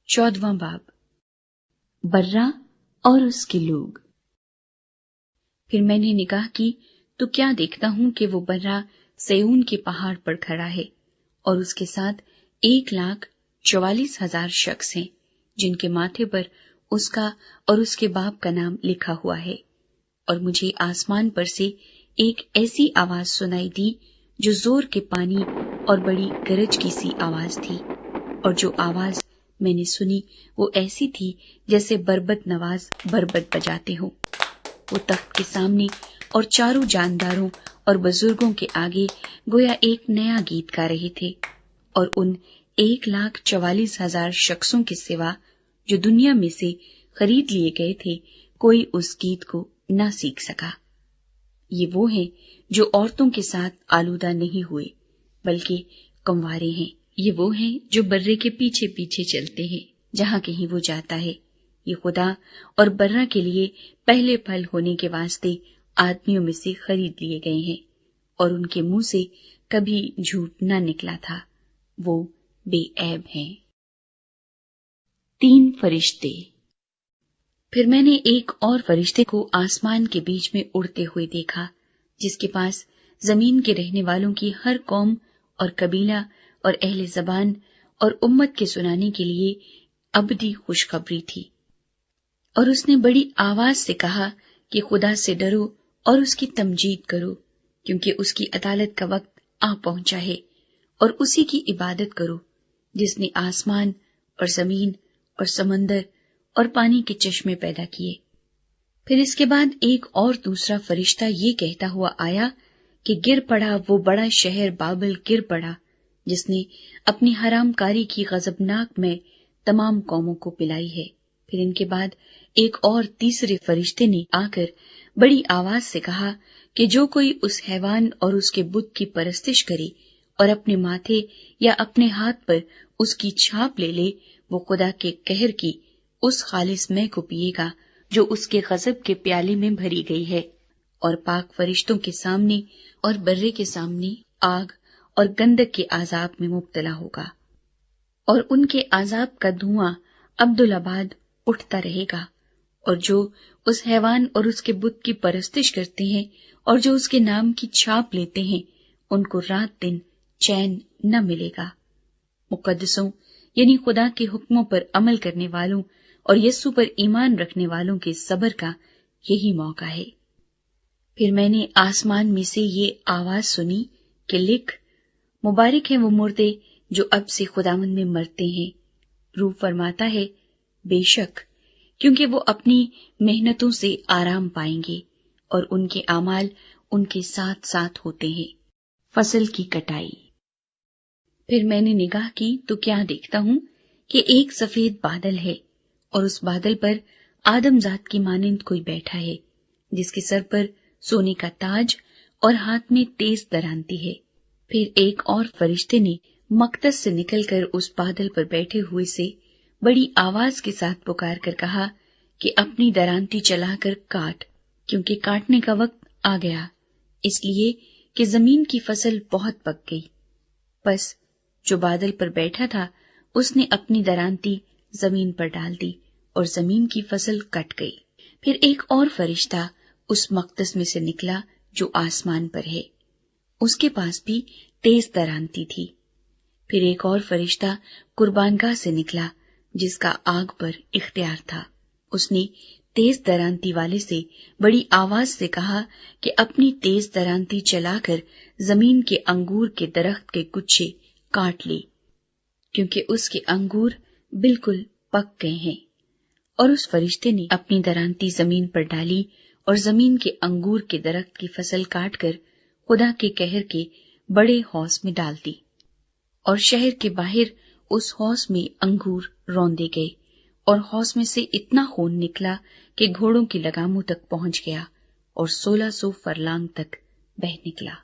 चौदवां बाब, बर्रा और उसके लोग। फिर मैंने निगाह की तो क्या देखता हूं कि वो बर्रा सयून के पहाड़ पर खड़ा है और उसके साथ 1,44,000 शख्स हैं, जिनके माथे पर उसका और उसके बाप का नाम लिखा हुआ है। और मुझे आसमान पर से एक ऐसी आवाज सुनाई दी जो जोर के पानी और बड़ी गरज की सी आवाज थी। और जो आवाज मैंने सुनी वो ऐसी थी जैसे बरबत नवाज बरबत बजाते हो। वो तख्त के सामने और चारों जानदारों और बुजुर्गों के आगे गोया एक नया गीत गा रहे थे, और उन 1,44,000 शख्सों के सिवा जो दुनिया में से खरीद लिए गए थे, कोई उस गीत को न सीख सका। ये वो हैं जो औरतों के साथ आलूदा नहीं हुए, बल्कि कंवारे हैं। ये वो हैं जो बर्रे के पीछे पीछे चलते हैं जहां कहीं वो जाता है। ये खुदा और बर्रा के लिए पहले फल होने के वास्ते आदमियों में से खरीद लिए गए हैं, और उनके मुंह से कभी झूठ न निकला था। वो बेऐब हैं। 3 फरिश्ते। फिर मैंने एक और फरिश्ते को आसमान के बीच में उड़ते हुए देखा, जिसके पास जमीन के रहने वालों की हर कौम और कबीला और अहले ज़बान और उम्मत के सुनाने के लिए अबदी खुशखबरी थी। और उसने बड़ी आवाज से कहा कि खुदा से डरो और उसकी तमजीद करो, क्योंकि उसकी अदालत का वक्त आ पहुंचा है, और उसी की इबादत करो जिसने आसमान और जमीन और समंदर और पानी के चश्मे पैदा किए। फिर इसके बाद एक और दूसरा फरिश्ता ये कहता हुआ आया कि गिर पड़ा वो बड़ा शहर बाबल, गिर पड़ा, जिसने अपनी हरामकारी की गजबनाक में तमाम कौमों को पिलाई है। फिर इनके बाद एक और तीसरे फरिश्ते ने आकर बड़ी आवाज से कहा कि जो कोई उस हैवान और उसके बुत की परस्तिश करे और अपने माथे या अपने हाथ पर उसकी छाप ले ले, वो खुदा के कहर की उस खालिस में को पिएगा जो उसके गजब के प्याले में भरी गई है, और पाक फरिश्तों के सामने और बर्रे के सामने आग और गंधक के आजाब में मुब्तला होगा। और उनके आजाब का धुआं अब्दुलाबाद उठता रहेगा। और जो उस हैवान और उसके बुत की परस्तिश करते हैं और जो उसके नाम की छाप लेते हैं, उनको रात दिन चैन न मिलेगा। मुकद्दसों यानी खुदा के हुक्मों पर अमल करने वालों और यस्सु पर ईमान रखने वालों के सब्र का यही मौका है। फिर मैंने आसमान में से ये आवाज सुनी कि लिख, मुबारक है वो मुर्दे जो अब से खुदावंद में मरते हैं। रूह फरमाता है, बेशक, क्योंकि वो अपनी मेहनतों से आराम पाएंगे और उनके आमाल उनके साथ साथ होते हैं। फसल की कटाई। फिर मैंने निगाह की तो क्या देखता हूं कि एक सफेद बादल है, और उस बादल पर आदमजात की मानिंद कोई बैठा है, जिसके सर पर सोने का ताज और हाथ में तेज दरांती है। फिर एक और फरिश्ते ने मकदस से निकलकर उस बादल पर बैठे हुए से बड़ी आवाज के साथ पुकार कर कहा कि अपनी दरांती चलाकर काट, क्योंकि काटने का वक्त आ गया, इसलिए कि जमीन की फसल बहुत पक गई। बस जो बादल पर बैठा था उसने अपनी दरांती जमीन पर डाल दी और जमीन की फसल कट गई। फिर एक और फरिश्ता उस मकदस में से निकला जो आसमान पर है, उसके पास भी तेज दरांती थी। फिर एक और फरिश्ता कुर्बानगाह से निकला जिसका आग पर इख्तियार था। उसने तेज दरांती वाले से बड़ी आवाज से कहा कि अपनी तेज दरांती चलाकर जमीन के अंगूर के दरख्त के गुच्छे काट ले, क्योंकि उसके अंगूर बिल्कुल पक गए हैं। और उस फरिश्ते ने अपनी दरांती जमीन पर डाली और जमीन के अंगूर के दरख्त की फसल काटकर खुदा के कहर के बड़े हौस में डाल दी, और शहर के बाहर उस हौस में अंगूर रौंदे गए اور حوض میں سے اتنا خون نکلا کہ گھوڑوں کی لگاموں تک پہنچ گیا اور 1600 فرلانگ تک بہہ نکلا۔